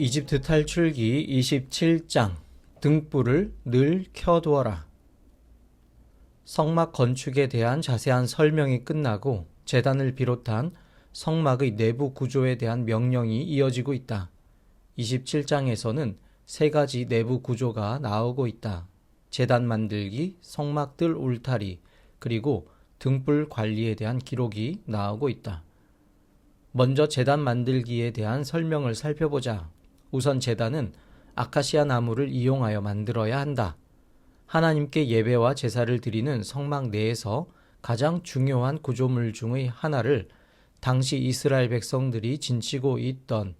이집트 탈출기 27장 등불을 늘 켜두어라. 성막 건축에 대한 자세한 설명이 끝나고 제단을 비롯한 성막의 내부 구조에 대한 명령이 이어지고 있다. 27장에서는 세 가지 내부 구조가 나오고 있다. 제단 만들기, 성막 뜰 울타리, 그리고 등불 관리에 대한 기록이 나오고 있다. 먼저 제단 만들기에 대한 설명을 살펴보자. 우선 제단은 아카시아 나무를 이용하여 만들어야 한다. 하나님께 예배와 제사를 드리는 성막 내에서 가장 중요한 구조물 중의 하나를 당시 이스라엘 백성들이 지니고 있던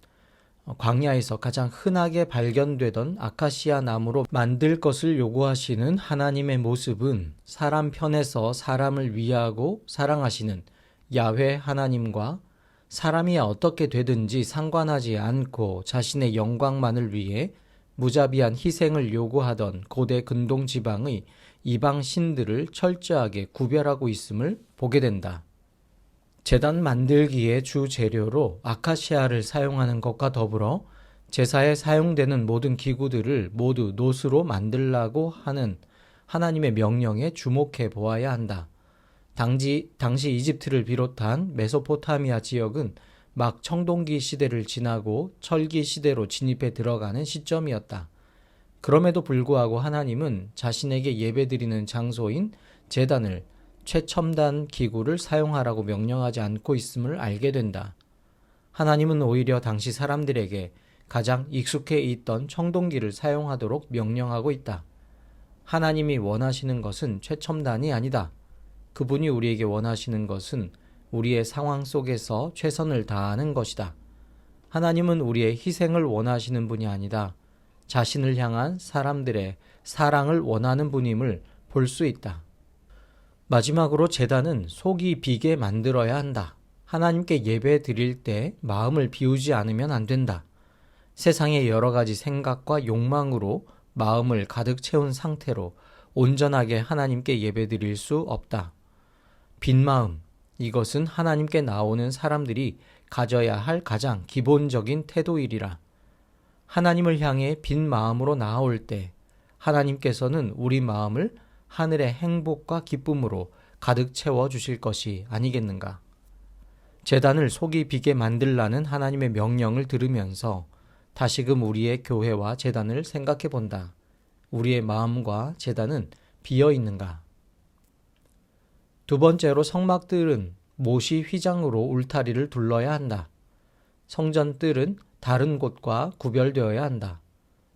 광야에서 가장 흔하게 발견되던 아카시아 나무로 만들 것을 요구하시는 하나님의 모습은 사람 편에서 사람을 위하고 사랑하시는 야훼 하나님과 사람이 어떻게 되든지 상관하지 않고 자신의 영광만을 위해 무자비한 희생을 요구하던 고대 근동 지방의 이방 신들을 철저하게 구별하고 있음을 보게 된다. 제단 만들기의 주 재료로 아카시아를 사용하는 것과 더불어 제사에 사용되는 모든 기구들을 모두 노스로 만들라고 하는 하나님의 명령에 주목해 보아야 한다. 당시 이집트를 비롯한 메소포타미아 지역은 막 청동기 시대를 지나고 철기 시대로 진입해 들어가는 시점이었다. 그럼에도 불구하고 하나님은 자신에게 예배드리는 장소인 제단을 최첨단 기구를 사용하라고 명령하지 않고 있음을 알게 된다. 하나님은 오히려 당시 사람들에게 가장 익숙해 있던 청동기를 사용하도록 명령하고 있다. 하나님이 원하시는 것은 최첨단이 아니다. 그분이 우리에게 원하시는 것은 우리의 상황 속에서 최선을 다하는 것이다. 하나님은 우리의 희생을 원하시는 분이 아니다. 자신을 향한 사람들의 사랑을 원하는 분임을 볼 수 있다. 마지막으로 제단은 속이 비게 만들어야 한다. 하나님께 예배 드릴 때 마음을 비우지 않으면 안 된다. 세상의 여러 가지 생각과 욕망으로 마음을 가득 채운 상태로 온전하게 하나님께 예배 드릴 수 없다. 빈 마음, 이것은 하나님께 나오는 사람들이 가져야 할 가장 기본적인 태도이리라. 하나님을 향해 빈 마음으로 나아올 때 하나님께서는 우리 마음을 하늘의 행복과 기쁨으로 가득 채워주실 것이 아니겠는가. 제단을 속이 비게 만들라는 하나님의 명령을 들으면서 다시금 우리의 교회와 제단을 생각해 본다. 우리의 마음과 제단은 비어 있는가? 두 번째로 성막들은 못이 휘장으로 울타리를 둘러야 한다. 성전뜰은 다른 곳과 구별되어야 한다.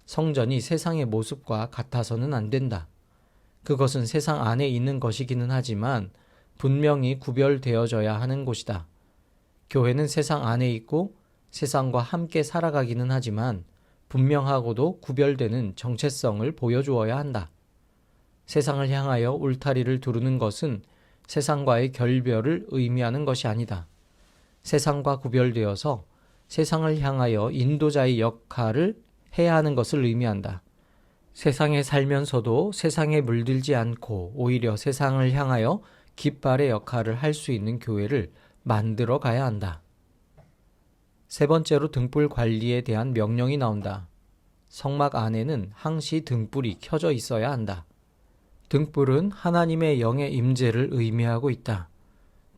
성전이 세상의 모습과 같아서는 안 된다. 그것은 세상 안에 있는 것이기는 하지만 분명히 구별되어져야 하는 곳이다. 교회는 세상 안에 있고 세상과 함께 살아가기는 하지만 분명하고도 구별되는 정체성을 보여주어야 한다. 세상을 향하여 울타리를 두르는 것은 세상과의 결별을 의미하는 것이 아니다. 세상과 구별되어서 세상을 향하여 인도자의 역할을 해야 하는 것을 의미한다. 세상에 살면서도 세상에 물들지 않고 오히려 세상을 향하여 깃발의 역할을 할 수 있는 교회를 만들어 가야 한다. 세 번째로 등불 관리에 대한 명령이 나온다. 성막 안에는 항시 등불이 켜져 있어야 한다. 등불은 하나님의 영의 임재를 의미하고 있다.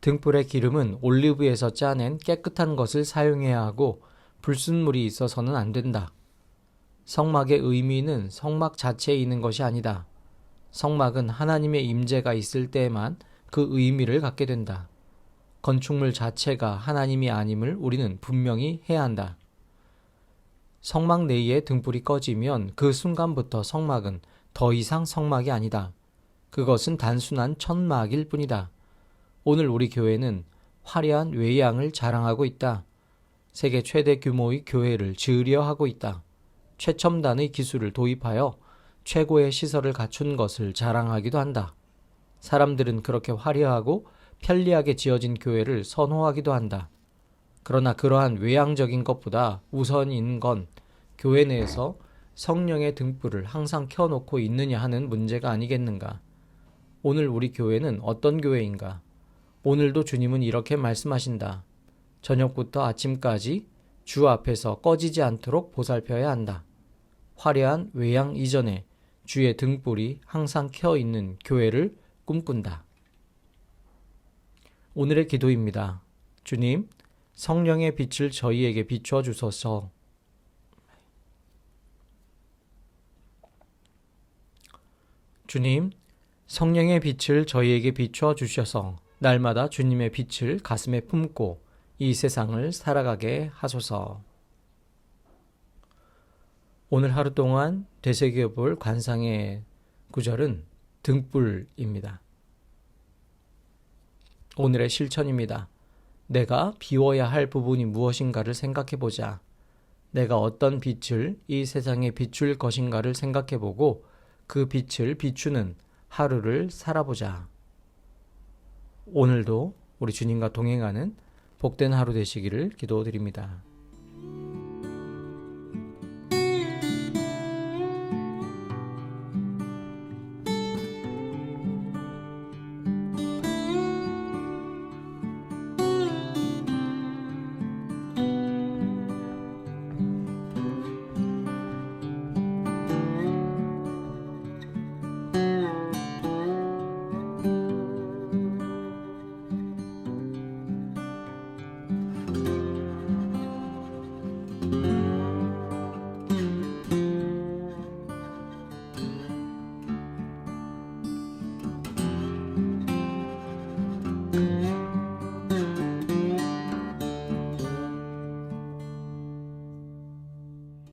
등불의 기름은 올리브에서 짜낸 깨끗한 것을 사용해야 하고 불순물이 있어서는 안 된다. 성막의 의미는 성막 자체에 있는 것이 아니다. 성막은 하나님의 임재가 있을 때에만 그 의미를 갖게 된다. 건축물 자체가 하나님이 아님을 우리는 분명히 해야 한다. 성막 내에 등불이 꺼지면 그 순간부터 성막은 더 이상 성막이 아니다. 그것은 단순한 천막일 뿐이다. 오늘 우리 교회는 화려한 외양을 자랑하고 있다. 세계 최대 규모의 교회를 지으려 하고 있다. 최첨단의 기술을 도입하여 최고의 시설을 갖춘 것을 자랑하기도 한다. 사람들은 그렇게 화려하고 편리하게 지어진 교회를 선호하기도 한다. 그러나 그러한 외향적인 것보다 우선인 건 교회 내에서 성령의 등불을 항상 켜놓고 있느냐 하는 문제가 아니겠는가. 오늘 우리 교회는 어떤 교회인가? 오늘도 주님은 이렇게 말씀하신다. 저녁부터 아침까지 주 앞에서 꺼지지 않도록 보살펴야 한다. 화려한 외양 이전에 주의 등불이 항상 켜 있는 교회를 꿈꾼다. 오늘의 기도입니다. 주님, 성령의 빛을 저희에게 비추어 주소서. 주님, 성령의 빛을 저희에게 비추어 주셔서 날마다 주님의 빛을 가슴에 품고 이 세상을 살아가게 하소서. 오늘 하루 동안 되새겨볼 관상의 구절은 등불입니다. 오늘의 실천입니다. 내가 비워야 할 부분이 무엇인가를 생각해보자. 내가 어떤 빛을 이 세상에 비출 것인가를 생각해보고 그 빛을 비추는 하루를 살아보자. 오늘도 우리 주님과 동행하는 복된 하루 되시기를 기도드립니다.